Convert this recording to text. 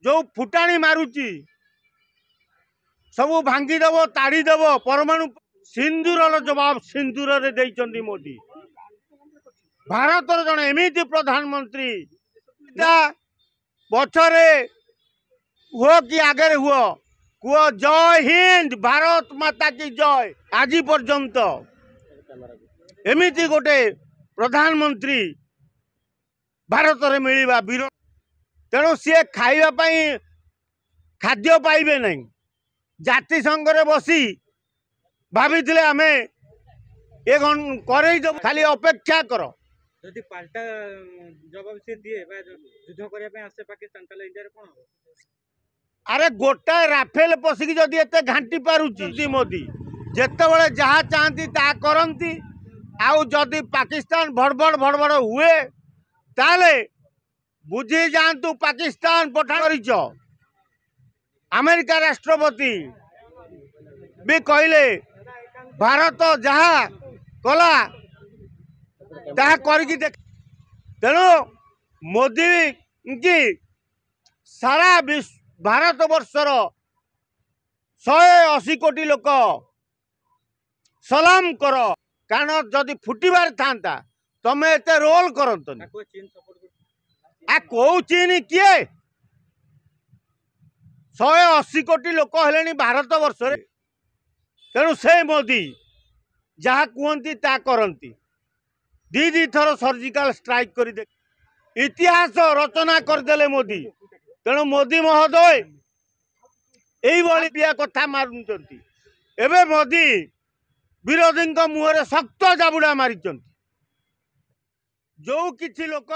जो फुटाणी मारुची सब भांगीदेव ताड़ीदेव परमाणु सिंदूर जवाब सिंदूर रे देइचंदी मोदी। भारतर जन एमती प्रधानमंत्री पछरे हुआ कि आगे हुआ कुह जय हिंद भारत माता की जय। आज पर्यंत एमती गोटे प्रधानमंत्री भारत में मिलवा वीर तेणु सी खाइबापी खाद्य पाइबे नहीं। जाति संघ रे बसी भाभी आम ये कर खाली अपेक्षा कर यदि पाल्टा जवाब से दिए युद्ध करने आसे पाकिस्तान ताले इंडिया रे कोन हो। अरे गोटा राफेल पशिकी जदि एते घांटी पारुची मोदी जेतेबेले जहाँ चाहती ता करती आउ जदि पाकिस्तान भड़बड़ भड़बड़ हुए ताले बुझी जातु पाकिस्तान पठा करिच। अमेरिका राष्ट्रपति भी कहले भारत जहाँ कला ताहा करके देख। तेणु मोदी की सारा विश्व भारत वर्षर 180 कोटी लोक सलाम कर कारण जदि फुटबार था तमें एत रोल करतनी कौ चीन किए 180 कोटी लोक हेले भारत वर्ष तेणु से मोदी जहाँ कहती ता करती दी थर सर्जिकल स्ट्राइक कर इतिहास रचना करदे मोदी। तेणु मोदी महोदय यही कथा मारुंच एवं मोदी विरोधी मुहर शक्त जाबुड़ा मारी जो किसी लोक